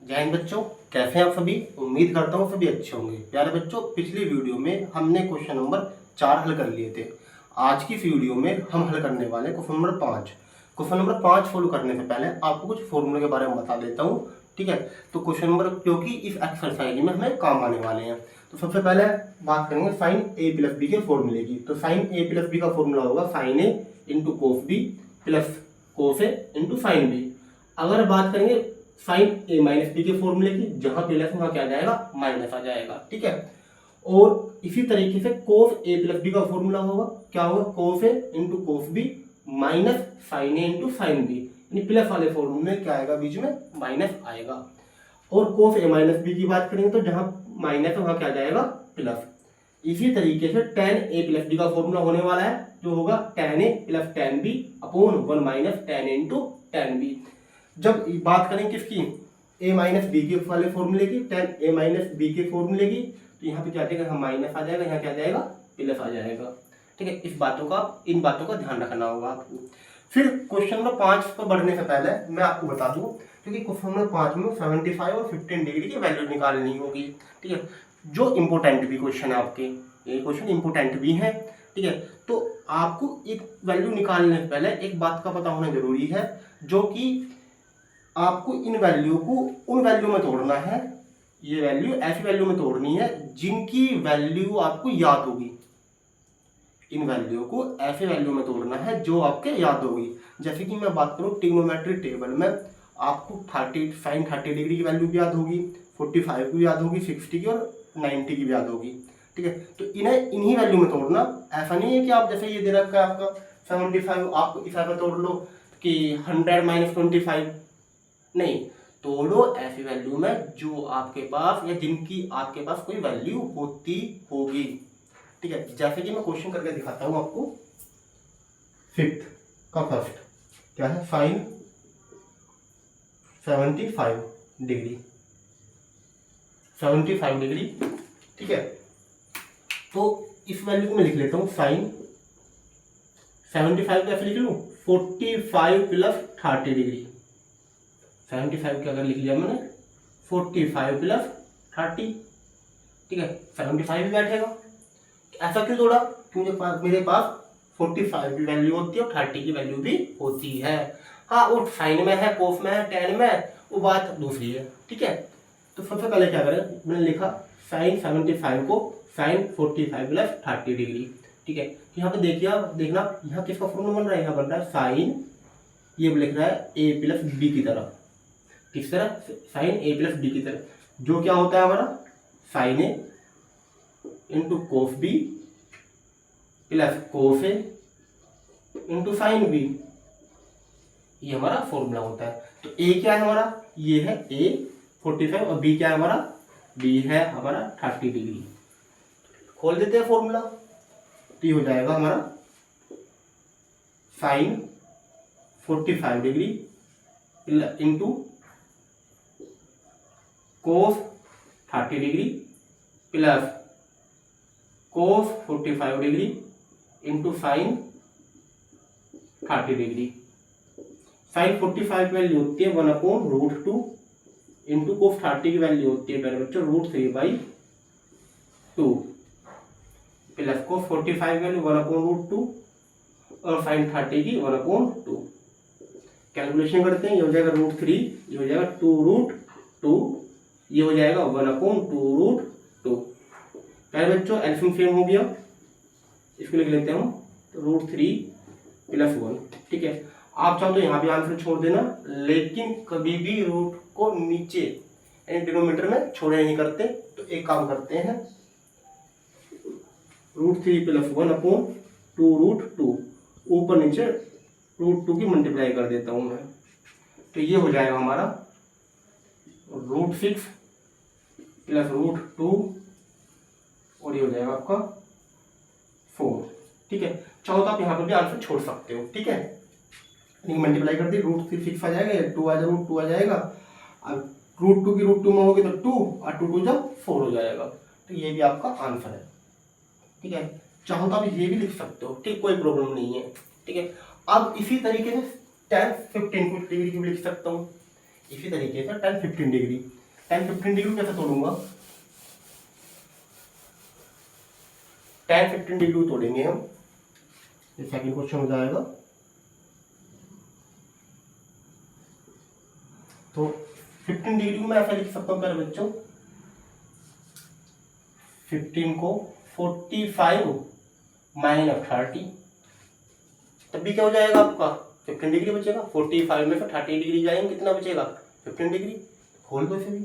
जय हिंद बच्चों, कैसे हैं आप सभी। उम्मीद करता हूँ सभी अच्छे होंगे। प्यारे बच्चों, पिछली वीडियो में हमने क्वेश्चन नंबर 4 हल कर लिए थे। आज की इस वीडियो में हम हल करने वाले question number 5। Question number 5 follow करने से पहले आपको कुछ फॉर्मूले के बारे में बता देता हूँ, ठीक है। तो क्वेश्चन नंबर, क्योंकि इस एक्सरसाइज में हमें काम आने वाले हैं, तो सबसे पहले बात करेंगे साइन ए प्लस बी के फॉर्मूले की। तो साइन ए प्लस बी का फॉर्मूला होगा sine A into cos B plus cos A into sine B. अगर बात करेंगे साइन ए माइनस बी के फॉर्मूले की, जहां प्लस वहां क्या आ जाएगा, माइनस आ जाएगा, ठीक है। और इसी तरीके से कोस ए प्लस बी का फॉर्मूला होगा, क्या होगा, cos A into cos B minus sine A into sine B, यानी प्लस वाले फॉर्मूले में क्या आएगा, बीच में माइनस आएगा। और कोस ए माइनस बी की बात करेंगे तो जहां माइनस है वहां क्या आ जाएगा, प्लस। इसी तरीके से टेन ए प्लस बी का फॉर्मूला होने वाला है, जो होगा tan A plus tan B upon one minus tan into tan B. जब बात करें किसकी, a माइनस बी के वाले फॉर्मूले की, टेन ए माइनस बी के फॉर्मूले की, तो यहाँ पे क्या आ जाएगा, माइनस आ जाएगा, यहाँ क्या आ जाएगा, प्लस आ जाएगा, ठीक है। इन बातों का ध्यान रखना होगा आपको। फिर क्वेश्चन नंबर 5 पर बढ़ने से पहले मैं आपको बता दूं, क्योंकि क्वेश्चन नंबर 5 में 75 और 15 डिग्री की वैल्यू निकालनी होगी, ठीक है। जो इंपोर्टेंट भी क्वेश्चन है आपके, ये क्वेश्चन इंपोर्टेंट भी है, ठीक है। तो आपको एक वैल्यू निकालने से पहले एक बात का पता होना जरूरी है, जो कि आपको इन वैल्यू को उन वैल्यू में तोड़ना है। ये वैल्यू ऐसी वैल्यू में तोड़नी है जिनकी वैल्यू आपको याद होगी। इन वैल्यू को ऐसे वैल्यू में तोड़ना है जो आपके याद होगी। जैसे कि मैं बात करूं ट्रिग्नोमेट्री टेबल में, आपको 30 साइन 30 डिग्री की वैल्यू भी याद होगी, 45 की भी याद होगी, 60 की और 90 की भी याद होगी, ठीक है। तो इन्हें इन्हीं वैल्यू में तोड़ना। ऐसा नहीं है कि आप जैसे ये दे रखा है आपका 75, आप इस में तोड़ लो कि 100 माइनस 25, नहीं, तोड़ो ऐसी वैल्यू में जो आपके पास या जिनकी आपके पास कोई वैल्यू होती होगी, ठीक है। जैसे कि मैं क्वेश्चन करके दिखाता हूं आपको। फिफ्थ का फर्स्ट क्या है, साइन 75 डिग्री, 75 डिग्री, ठीक है। तो इस वैल्यू को मैं लिख लेता हूं, साइन 75 कैसे लिख लूं, 45 प्लस 30 डिग्री। 75 के अगर लिख लिया मैंने 45 प्लस 30, ठीक है, 75 भी बैठेगा। ऐसा क्यों जोड़ा, क्योंकि मेरे पास 45 की वैल्यू होती है और 30 की वैल्यू भी होती है। हाँ, वो साइन में है, कोस में है, टेन में है, वो बात दूसरी है, ठीक है। तो सबसे पहले क्या करें, मैंने लिखा साइन 75 को साइन 45 प्लस 30 डिग्री, ठीक है। यहाँ पे देखिए, देखना यहाँ किसका फॉर्मूला बन रहा है, यहाँ बन रहा है साइन, ये लिख रहा है ए प्लस बी की तरह, किस तरह, साइन ए प्लस बी की तरह, जो क्या होता है हमारा sine A into cos B plus cos A into sine B, ये हमारा फॉर्मूला होता है। तो ए क्या है हमारा, ये है ए 45 और बी क्या है हमारा, बी है हमारा 30 डिग्री। खोल देते हैं फॉर्मूला, तो ये हो जाएगा हमारा sine 45 degree into cos 30 degree plus cos 45 degree into sine 30 degree. Sine 45 की वैल्यू होती है 1/√2 इंटू कोस 30 की वैल्यू होती है मेरे बच्चों √3/2 प्लस कोस 45 की वैल्यू 1/√2 और साइन 30 की 1/2। कैलकुलेशन करते हैं, ये हो जाएगा √3, ये हो जाएगा 2√2, ये हो जाएगा 1/2√2। पहले बच्चों एल्सियम सेम हो गया, इसको लिख लेते हैं हम √3 प्लस 1, ठीक है। आप चाहो तो यहाँ भी आंसर छोड़ देना, लेकिन कभी भी रूट को नीचे यानी डिनोमिनेटर में छोड़े नहीं करते। तो एक काम करते हैं, √3 प्लस 1/2√2, ऊपर नीचे √2 की मल्टीप्लाई कर देता हूं मैं, तो ये हो जाएगा हमारा √6 प्लस √2 और ये हो जाएगा आपका 4, ठीक है। चाहो तो आप यहाँ पर भी आंसर छोड़ सकते हो, ठीक है। मल्टीप्लाई कर दी, √6 आ जाएगा, 2 आ जाएगा, √2 आ जाएगा, अब √2 की √2 में होगी तो 2 और 2 जब 4 हो जाएगा। तो ये भी आपका आंसर है, ठीक है। चाहो तो आप ये भी लिख सकते हो, ठीक, कोई प्रॉब्लम नहीं है, ठीक है। अब इसी तरीके से 10, 15 डिग्री की भी लिख सकता हूँ। इसी तरीके से tan 15 डिग्री, tan 15 डिग्री कैसे तोड़ूंगा, tan 15 डिग्री तोड़ेंगे हम, ये सेकंड क्वेश्चन हो जाएगा। तो 15 डिग्री को मैं ऐसा लिख सकता हूँ प्यारे बच्चों, 15 को 45 माइनस 30, तब भी क्या हो जाएगा आपका 15 डिग्री बचेगा। 45 में से 30 डिग्री जाएंगे, कितना बचेगा 15 डिग्री, खोल दो इसे भी,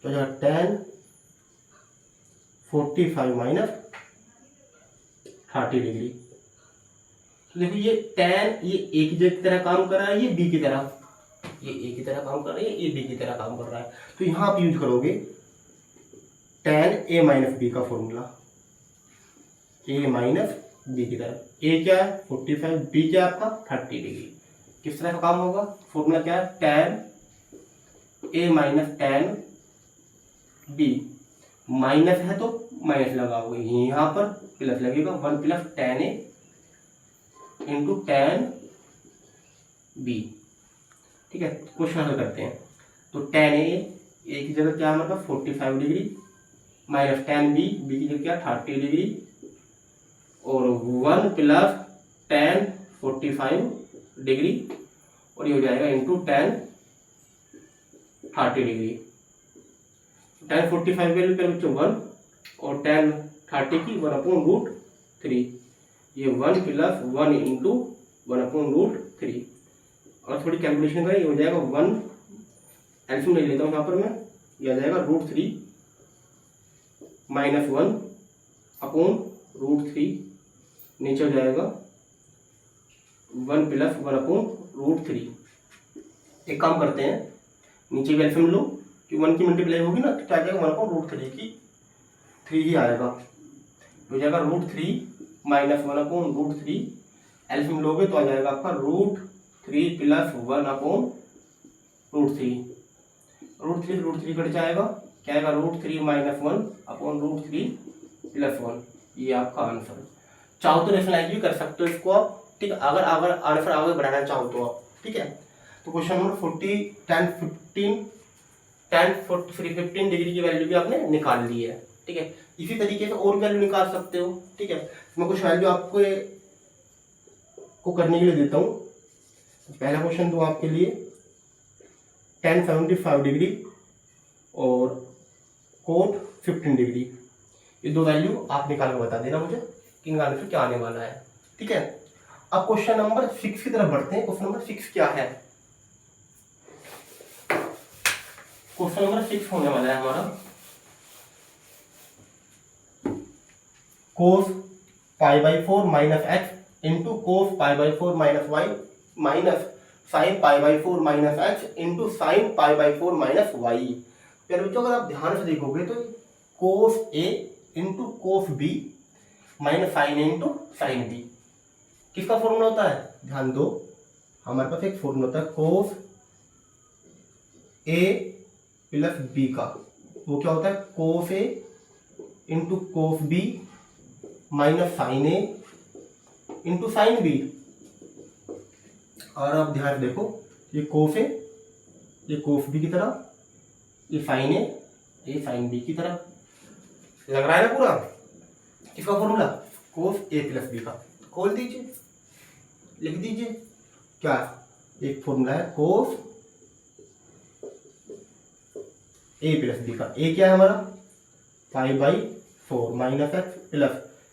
तो tan 45 माइनस 30 डिग्री। तो देखो ये tan ये ए की तरह काम कर रहा है, ये बी की तरह, ये ए की तरह काम कर रहा है, ये बी की तरह काम कर रहा है। तो यहाँ आप यूज करोगे tan a माइनस बी का फॉर्मूला, a माइनस बी की तरह, a क्या है 45, b क्या है आपका 30 डिग्री। किस तरह का काम होगा, फॉर्मूला क्या है tan a minus tan b, minus है तो माइनस लगाओगे, यहाँ पर प्लस लगेगा, 1 plus tan a into tan b। ठीक है, क्वेश्चन हल करते हैं। तो tan a की जगह क्या मतलब 45 डिग्री माइनस tan b की जगह क्या 30 डिग्री, और 1 प्लस tan 45 डिग्री, और ये हो जाएगा into tan 30 degree. tan 45 value पर बच्चों 1 और tan 30 की 1/√3, ये 1 प्लस 1 इंटू 1/√3, और थोड़ी कैलकुलेशन करें, ये हो जाएगा 1 एल्सियम ले लेता हूँ यहाँ पर मैं, ये आ जाएगा √3 माइनस 1/√3, नीचे हो जाएगा 1 प्लस 1/√3। एक काम करते हैं, नीचे भी एल्सियम लो, कि 1 की मल्टीप्लाई होगी ना तो क्या आ जाएगा 1/√3 की 3 ही आएगा, हो जाएगा √3 माइनस 1/√3, एल्सियम लोगे तो आ जाएगा आपका √3 प्लस 1/√3, √3 कट जाएगा, क्या आएगा √3 माइनस 1/√3 प्लस 1, ये आपका आंसर। चाहो तो रेशनलाइज भी कर सकते हो इसको आप, ठीक है, अगर आंसर आगे बढ़ाना चाहो तो आप, ठीक है। तो क्वेश्चन नंबर 15 डिग्री की वैल्यू भी आपने निकाल ली है, ठीक है। इसी तरीके से और वैल्यू निकाल सकते हो, ठीक है। मैं कुछ वैल्यू आपको करने के लिए देता हूँ। पहला क्वेश्चन दो आपके लिए tan 75 डिग्री और cot 15 डिग्री, ये दो वैल्यू आप निकाल के बता देना मुझे कि इनका आंसर क्या आने वाला है, ठीक है। अब क्वेश्चन नंबर 6 की तरफ बढ़ते हैं। क्वेश्चन नंबर 6 क्या है, क्वेश्चन नंबर 6 होने वाला है हमारा cos π/4 minus x into cos π/4 minus y minus sin π/4 minus x into sin π/4 minus y। फिर बच्चों अगर आप ध्यान से देखोगे तो cos a into cos b minus sin a into sin b, किसका फॉर्मूला होता है, ध्यान दो, हमारे पास एक फॉर्मूला होता है cos a प्लस b का, वो क्या होता है cos a into cos b minus sin a into sin b। और आप ध्यान देखो, ये cos a ये cos b की तरह, ये sin a ये sin b की तरह, लग रहा है ना पूरा। इसका formula cos a plus b का, खोल दीजिए, लिख दीजिए, क्या एक फॉर्मूला है cos a प्लस b का, a क्या है हमारा π/4 माइनस x प्लस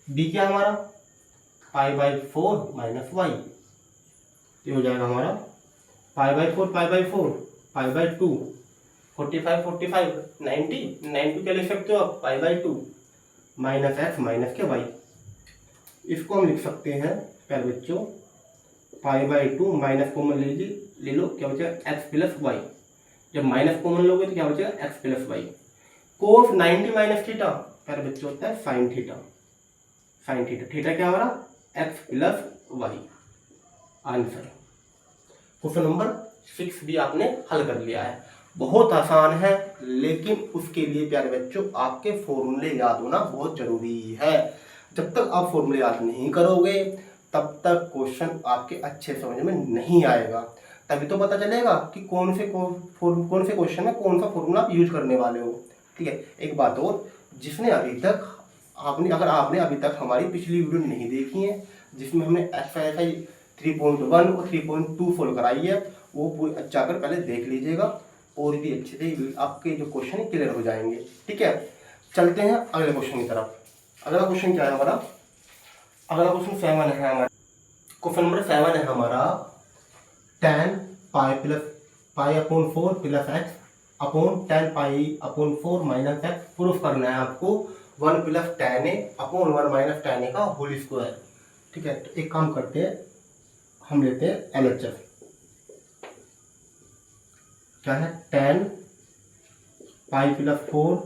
b क्या है हमारा π/4 माइनस y, ये हो जाएगा हमारा π/4 π/2 45 90 क्या लिख सकते हो आप π/2 माइनस x माइनस के y। इसको हम लिख सकते हैं पहले बच्चों π/2 माइनस कॉमन ले लो, क्या बचेगा x प्लस वाई, जब माइनस कॉमन लोगे तो क्या बचेगा x प्लस वाई। कोस 90 माइनस थीटा पहले बच्चों होता है साइन थीटा, थीटा क्या हमारा x plus y. Answer question number 6 भी आपने हल कर लिया है। बहुत आसान है, लेकिन उसके लिए प्यारे बच्चों आपके फॉर्मूले याद होना बहुत जरूरी है। जब तक आप फॉर्मूले याद नहीं करोगे तब तक क्वेश्चन आपके अच्छे समझ में नहीं आएगा। तभी तो पता चलेगा कि कौन से क्वेश्चन में कौन सा फॉर्मूला आप यूज करने वाले हो। ठीक है, एक बात और, जिसने अभी तक अगर आपने अभी तक हमारी पिछली वीडियो नहीं देखी है जिसमें हमने एक्सरसाइज 3.1 और 3.2 फॉलो कराई है, वो जाकर पहले देख लीजिएगा और भी अच्छे से आपके जो क्वेश्चन क्लियर हो जाएंगे। ठीक है, चलते हैं अगले क्वेश्चन की तरफ। अगला क्वेश्चन क्या है हमारा? अगला क्वेश्चन 7 है हमारा। क्वेश्चन नंबर 7 है हमारा, tan pi upon 4 plus x upon tan pi upon 4 minus x proof करना है आपको 1 प्लस tan ए अपॉन 1 माइनस tan ए का होल स्क्वायर। ठीक है, तो एक काम करते हैं, हम लेते हैं LHS। क्या है? tan pi plus 4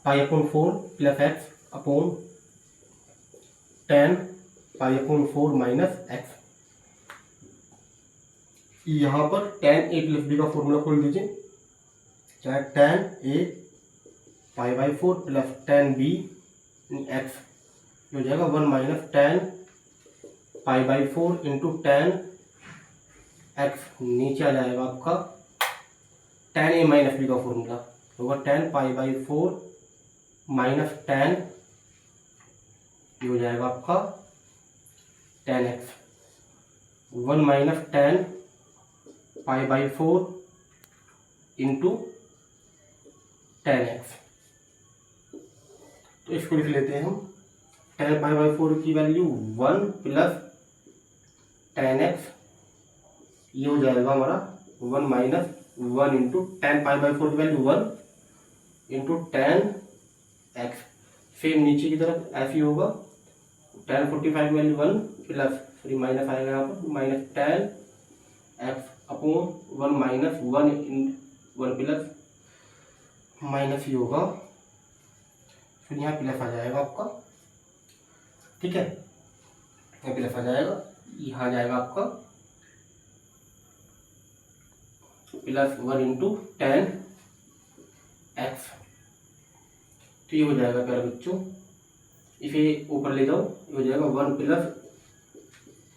pi upon 4 plus x upon tan pi upon 4 minus x. यहाँ पर tan a प्लस बी का फॉर्मूला खोल दीजिए। क्या है? tan a pi by 4 plus tan b x हो जाएगा 1 minus tan pi by 4 into tan x. नीचे आ जाएगा आपका tan a माइनस बी का फॉर्मूला होगा tan pi by 4 minus tan, ये हो जाएगा आपका tan x 1 minus tan pi by 4 into tan x. तो इसको लिख लेते हैं हम, tan पाई बाई 4 की वैल्यू 1 प्लस tan एक्स, ये हो जाएगा हमारा 1 minus 1 into tan pi by 4 की वैल्यू 1 इंटू tan एक्स। फिर नीचे की तरफ ऐसे ही होगा, tan 45 की वैल्यू 1 प्लस फिर माइनस आएगा यहाँ पर minus tan x upon 1 minus 1 plus minus ही होगा, फिर यहाँ प्लस आ जाएगा आपका। ठीक है, यहाँ प्लस आ जाएगा, यहाँ जाएगा आपका प्लस 1 इंटू tan एक्स। तो ये हो जाएगा प्यारे बच्चों, इसे ऊपर ले जाओ, ये हो जाएगा 1 प्लस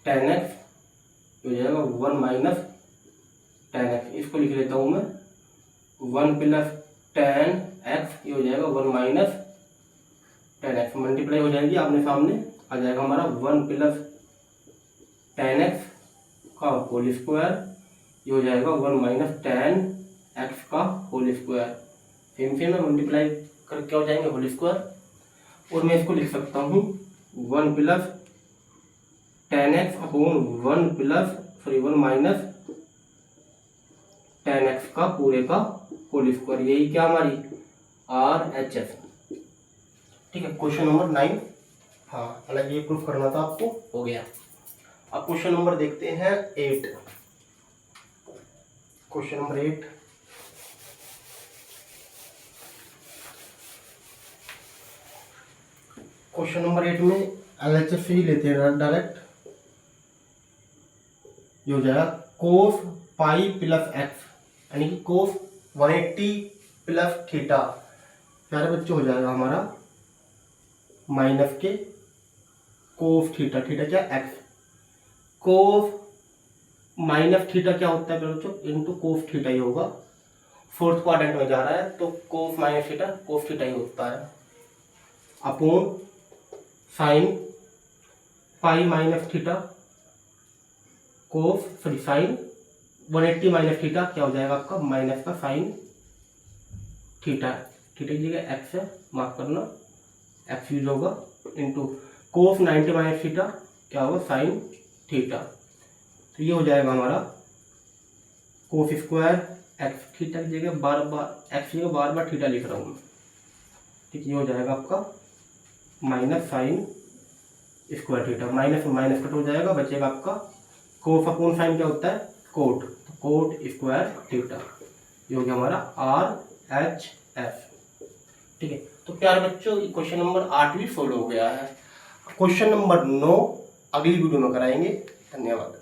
tan एक्स, हो जाएगा 1 माइनस tan एक्स। इसको लिख लेता हूँ मैं 1 प्लस tan एक्स, ये हो जाएगा 1 माइनस tan एक्स। मल्टीप्लाई हो जाएगी आमने सामने, आ जाएगा हमारा 1 प्लस tan एक्स का होल स्क्वायर, ये हो जाएगा 1 माइनस tan एक्स का होल स्क्वायर। सेम सेम में मल्टीप्लाई कर क्या हो जाएंगे होल स्क्वायर, और मैं इसको लिख सकता हूँ 1 plus tan x upon 1 minus tan x का पूरे का होल स्क्वायर। यही क्या हमारी RHS। ठीक है, क्वेश्चन नंबर 9। हाँ, हालांकि ये प्रूफ करना था आपको, हो गया। अब क्वेश्चन नंबर देखते हैं 8। क्वेश्चन नंबर 8, क्वेश्चन नंबर 8 में LHS ही लेते हैं डायरेक्ट। ये हो जाएगा कोस पाई प्लस एक्स, यानी कि कोस 180 प्लस थीटा। प्यारे बच्चों हो जाएगा हमारा माइनस के कोस थीटा, थीटा क्या एक्स, कोस माइनस थीटा क्या होता है प्यारे बच्चों, इंटू कोस थीटा ही होगा। फोर्थ क्वाड्रेंट में जा रहा है तो cos minus theta cos theta ही होता है, upon sine pi minus theta cos sine 180 minus theta क्या हो जाएगा आपका माइनस का साइन थीटा। थीटा की जगह एक्स है, माफ करना, एक्स यूज होगा, इंटू कोस 90 माइनस थीटा क्या होगा साइन थीटा। तो ये हो जाएगा हमारा कोस स्क्वायर एक्स, थीटा की जगह बार बार एक्स की जगह बार बार थीटा लिख रहा हूँ। ठीक, ये हो जाएगा आपका minus sine square theta, minus minus cut हो जाएगा, बचेगा आपका कोस अपॉन साइन क्या होता है कोट, तो कोट स्क्वायर थीटा। ये हो गया हमारा RHS। ठीक है, तो प्यारे बच्चों क्वेश्चन नंबर 8 भी सोल्व हो गया है। क्वेश्चन नंबर 9 अगली वीडियो में कराएंगे। धन्यवाद।